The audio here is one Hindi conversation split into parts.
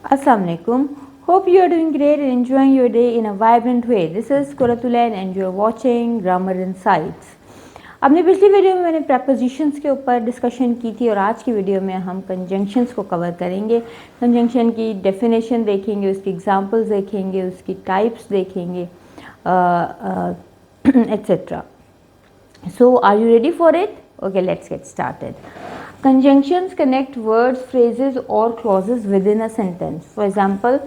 Assalamu alaikum. Hope you are doing great and enjoying your day in a vibrant way. This is Kuratulain and you are watching Grammar Insights. अपने पिछली वीडियो में मैंने प्रपोजिशंस के ऊपर डिस्कशन की थी और आज की वीडियो में हम कंजंक्शंस को कवर करेंगे। कंजंक्शन की डेफिनेशन देखेंगे, उसकी एग्जांपल्स देखेंगे, उसकी टाइप्स देखेंगे etcetera. So are you ready for it? Okay, let's get started. Conjunctions connect words, phrases or clauses within a sentence. For example,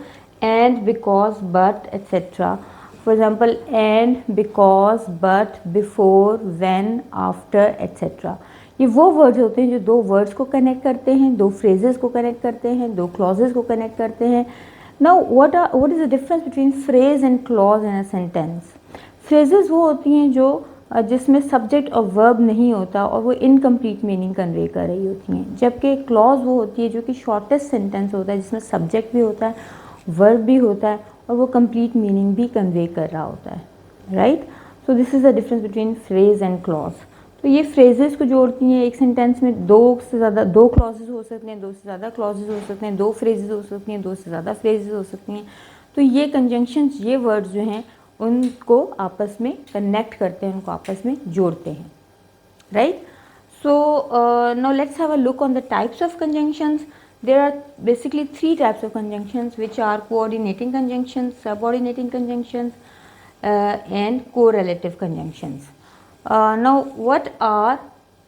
and, because, but, etc. For example, and, because, but, before, when, after, etc. ये वो वर्ड्स होते हैं जो दो वर्ड्स को कनेक्ट करते हैं, दो फ्रेजेस को कनेक्ट करते हैं, दो क्लॉजेस को कनेक्ट करते हैं. Now what is the difference between phrase and clause in a sentence? Phrases वो होती हैं जो जिसमें सब्जेक्ट और वर्ब नहीं होता और वो इनकम्प्लीट मीनिंग कन्वे कर रही होती हैं, जबकि क्लॉज वो होती है जो कि शॉर्टेस्ट सेंटेंस होता है जिसमें सब्जेक्ट भी होता है, वर्ब भी होता है और वो कंप्लीट मीनिंग भी कन्वे कर रहा होता है. Right? So this is the difference between phrase and clause. तो ये फ्रेजेस को जोड़ती हैं. एक सेंटेंस में दो क्लॉजेज हो सकते हैं, दो से ज़्यादा क्लॉजेज हो सकते हैं, दो फ्रेजेस हो सकती हैं, दो से ज़्यादा फ्रेजेस हो सकती हैं. तो ये कंजंक्शंस, ये वर्ड्स जो हैं उनको आपस में कनेक्ट करते हैं, उनको आपस में जोड़ते हैं. Right? So now let's have a look on the types of conjunctions. There are basically three types of conjunctions, which are coordinating conjunctions, subordinating conjunctions, and correlative conjunctions. Now, what are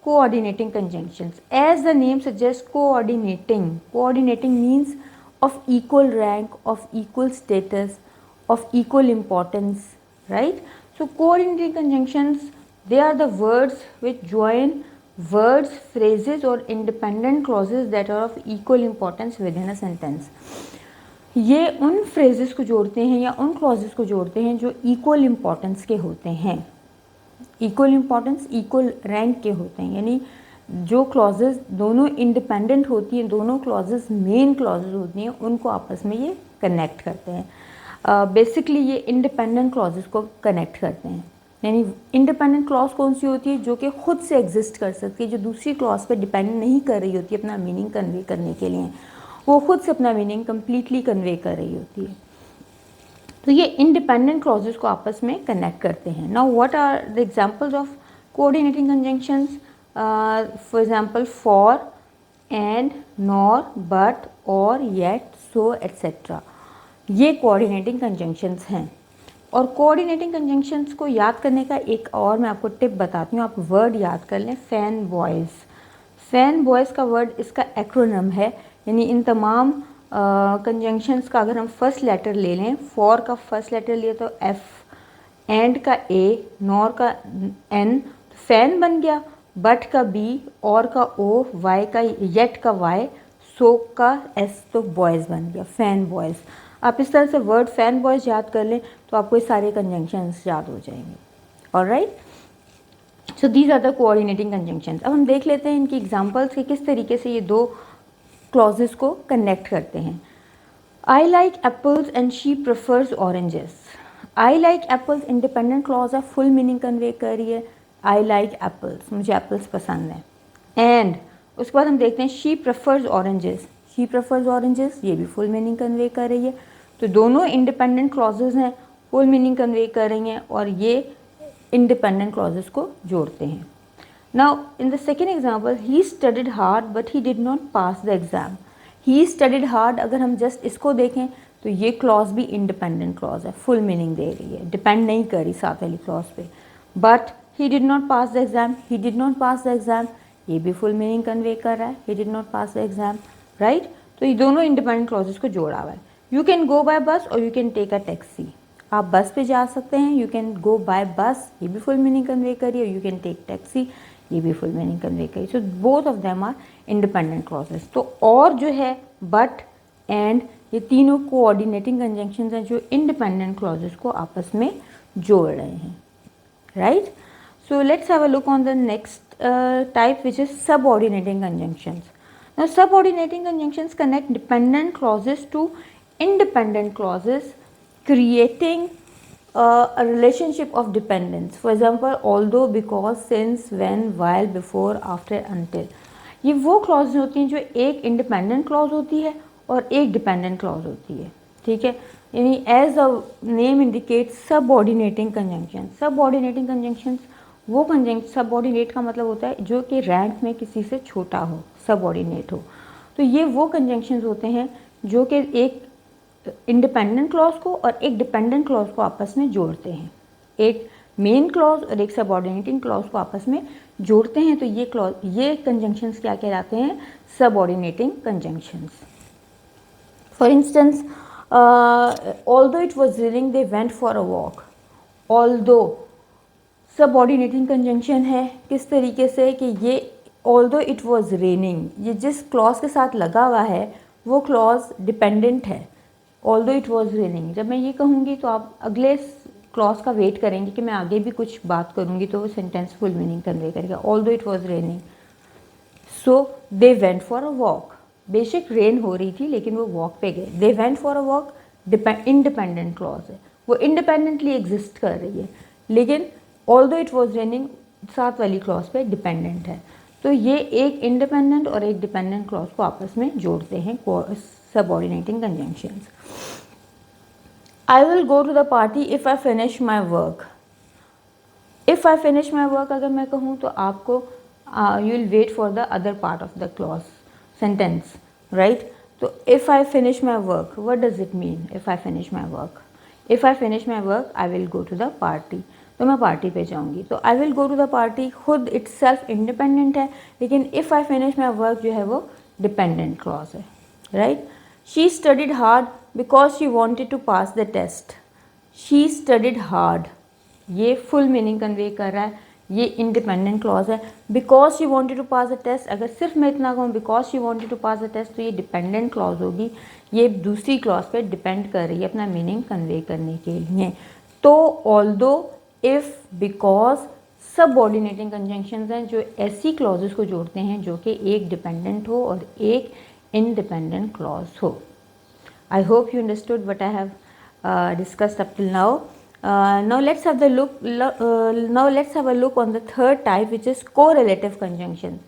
coordinating conjunctions? As the name suggests, coordinating means of equal rank, of equal status, of equal importance, right? So coordinating conjunctions, they are the words which join words, phrases or independent clauses that are of equal importance within a sentence. ये उन phrases को जोड़ते हैं या उन clauses को जोड़ते हैं जो equal importance के होते हैं. equal importance, equal rank के होते हैं, यानी जो clauses दोनों independent होती हैं, दोनों clauses main clauses होती हैं, उनको आपस में ये connect करते हैं. बेसिकली ये इंडिपेंडेंट क्लॉजेस को कनेक्ट करते हैं. यानी इंडिपेंडेंट क्लॉज कौन सी होती है? जो कि खुद से एग्जिस्ट कर सकती है, जो दूसरी क्लॉज पे डिपेंड नहीं कर रही होती अपना मीनिंग कन्वे करने के लिए, वो खुद से अपना मीनिंग कम्प्लीटली कन्वे कर रही होती है. तो ये इंडिपेंडेंट क्लॉजेस को आपस में कनेक्ट करते हैं. Now what are the examples of coordinating conjunctions? For example, for, and, nor, but, or, yet, so, etcetera. ये कोऑर्डिनेटिंग कंजंक्शंस हैं. और कोऑर्डिनेटिंग कंजंक्शंस को याद करने का एक और मैं आपको टिप बताती हूँ. आप वर्ड याद कर लें, फैन बॉयज़. फैन बॉयज़ का वर्ड इसका एक्रोनिम है. यानी इन तमाम कंजंक्शंस का अगर हम फर्स्ट लेटर ले लें, फॉर का फर्स्ट लेटर लिए तो एफ, एंड का ए, नॉर का एन, फैन बन गया, बट का बी, और का ओ, वाई का येट का वाई, सो का एस, तो बॉयज़ बन गया, फैन बॉयज़. आप इस तरह से वर्ड फैन बॉयज़ याद कर लें तो आपको ये सारे कंजंक्शंस याद हो जाएंगे. Alright? So these are the coordinating conjunctions. अब हम देख लेते हैं इनकी एग्जांपल्स कि किस तरीके से ये दो क्लॉजेस को कनेक्ट करते हैं. I like apples and she prefers oranges. I like apples independent clause है, फुल मीनिंग कन्वे कर रही है. आई लाइक एप्पल्स, मुझे एप्पल्स पसंद है. एंड उसके बाद हम देखते हैं she prefers oranges. She prefers oranges, ये भी फुल मीनिंग कन्वे कर रही है. तो दोनों इंडिपेंडेंट क्लॉजेज हैं, फुल मीनिंग कन्वे कर रही हैं और ये इंडिपेंडेंट क्लॉजेज को जोड़ते हैं. Now in the second example, he studied hard but he did not pass the exam. He studied hard, अगर हम जस्ट इसको देखें तो ये क्लॉज भी इंडिपेंडेंट क्लॉज है, फुल मीनिंग दे रही है, डिपेंड नहीं कर रही साथ वाली क्लॉज पे. But he did not pass the exam, he did not pass the exam, ये भी फुल मीनिंग कन्वे कर रहा है, he did not pass the exam. Right? तो ये दोनों इंडिपेंडेंट क्लॉजेस को जोड़ा हुआ है. You can go by bus or you can take a taxi. आप बस पे जा सकते हैं, you can go by bus, ये भी फुल मीनिंग कन्वे करिए, यू कैन टेक टैक्सी, ये भी फुल मीनिंग कन्वे करिए. So both of them are independent clauses. तो और जो है बट, एंड, ये तीनों कोऑर्डिनेटिंग कंजंक्शंस हैं जो इंडिपेंडेंट क्लॉजेस को आपस में जोड़ रहे हैं. Right? So let's have a look on the next type, which is subordinating conjunctions. Now, subordinating conjunctions connect dependent clauses to independent clauses, creating a relationship of dependence. For example, although, because, since, when, while, before, after, until. ये वो क्लॉज होती हैं जो एक इंडिपेंडेंट क्लॉज होती है और एक डिपेंडेंट क्लॉज होती है, ठीक है। यानी as a name indicate subordinating conjunction. Subordinating conjunctions वो सबऑर्डिनेट का मतलब होता है जो कि रैंक में किसी से छोटा हो, सबऑर्डिनेट हो। तो ये वो कंजंक्शंस होते हैं जो कि एक इंडिपेंडेंट क्लॉज को और एक डिपेंडेंट क्लॉज को आपस में जोड़ते हैं, एक मेन क्लॉज और एक सबऑर्डिनेटिंग क्लॉज को आपस में जोड़ते हैं। तो ये कंजंक्शंस क्या कहलाते हैं? Subordinating conjunctions. For instance, although it was raining they went for a walk। although subordinating conjunction है किस तरीके से कि ये although it was raining, ये जिस क्लॉज के साथ लगा हुआ है वो क्लॉज डिपेंडेंट है। although it was raining, जब मैं ये कहूँगी तो आप अगले क्लॉज का वेट करेंगे कि मैं आगे भी कुछ बात करूँगी तो वो सेंटेंस फुल मीनिंग कन्वे करेगा। although it was raining so they went for a walk। बेशक रेन हो रही थी लेकिन वो वॉक पे गए। They went for a walk independent clause है, वो इंडिपेंडेंटली एग्जिस्ट कर रही है, लेकिन ऑल्दो इट वॉज रेनिंग साथ वाली क्लॉज पे डिपेंडेंट है। तो ये एक इंडिपेंडेंट और एक डिपेंडेंट क्लॉज को आपस में जोड़ते हैं subordinating conjunctions. I will go to the party if I finish my work. If I finish my work अगर मैं कहूँ तो आपको you will wait for the other part of the clause sentence, right? So if I finish my work, what does it mean? If I finish my work, if I finish my work I will go to the party। तो मैं पार्टी पे जाऊँगी। तो I will go to the party खुद itself independent है, लेकिन if I finish my work जो है वो dependent clause है, right? She studied hard because she wanted to pass the test। She studied hard, ये फुल मीनिंग कन्वे कर रहा है, ये इंडिपेंडेंट क्लॉज है। Because she wanted to pass the test, अगर सिर्फ मैं इतना कहूँ because she wanted to pass the test तो ये डिपेंडेंट क्लॉज होगी, ये दूसरी क्लॉज पे डिपेंड कर रही है अपना मीनिंग कन्वे करने के लिए। तो although, if, because subordinating conjunctions हैं जो ऐसी क्लॉजेस को जोड़ते हैं जो कि एक डिपेंडेंट हो और एक इंडिपेंडेंट क्लॉज हो। I hope you understood what I have discussed up till now. Now let's have a look on the third type, which is correlative conjunctions।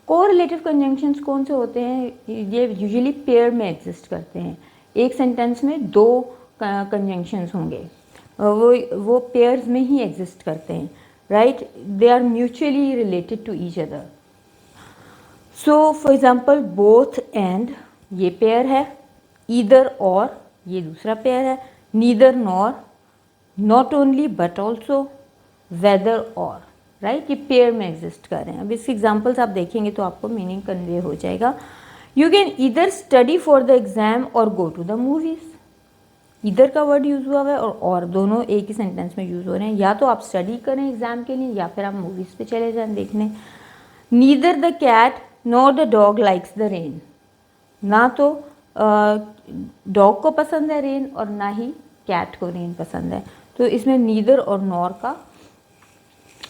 correlative conjunctions कौन से होते हैं? ये यूजुअली पेयर में एग्जिस्ट करते हैं। एक सेंटेंस में दो कंजंक्शंस होंगे, वो पेयर्स में ही एग्जिस्ट करते हैं, right? They are mutually related to each other. So for example both and ये पेयर है, ईदर और ये दूसरा पेयर है, neither nor, not only but also, whether or, right? ये पेयर में एग्जिस्ट कर रहे हैं। अब इसके एग्जाम्पल्स आप देखेंगे तो आपको मीनिंग कन्वे हो जाएगा। You can either study for the exam और go to the movies. Either का वर्ड यूज़ हुआ है और दोनों एक ही सेंटेंस में यूज़ हो रहे हैं। या तो आप स्टडी करें एग्जाम के लिए या फिर आप मूवीज़ पे चले जाएं देखने। Neither the cat nor the dog likes the rain, ना तो डॉग को पसंद है रेन और ना ही कैट को रेन पसंद है। तो इसमें नीदर और नॉर का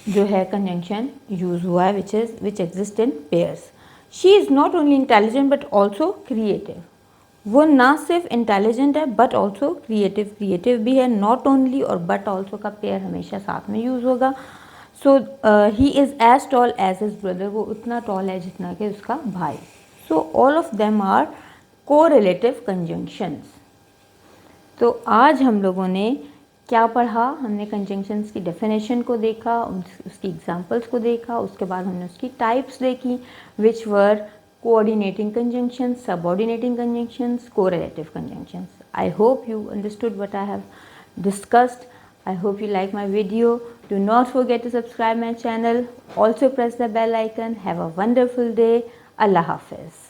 जो है कंजंक्शन यूज़ हुआ है which exist in pairs. She is not only intelligent but also creative. वो ना सिर्फ इंटेलिजेंट है बट ऑल्सो क्रिएटिव भी है। नॉट ओनली और बट ऑल्सो का पेयर हमेशा साथ में यूज़ होगा। So he is as tall as his brother, वो उतना टॉल है जितना कि उसका भाई। So all of them are correlative conjunctions. तो आज हम लोगों ने क्या पढ़ा? हमने कंजंक्शंस की डेफिनेशन को देखा, उसकी एग्जांपल्स को देखा, उसके बाद हमने उसकी टाइप्स देखी, which were coordinating conjunctions, subordinating conjunctions, correlative conjunctions. I hope you understood what I have discussed. I hope you like my video. Do not forget to subscribe my channel. Also press the bell icon. Have a wonderful day. Allah Hafiz.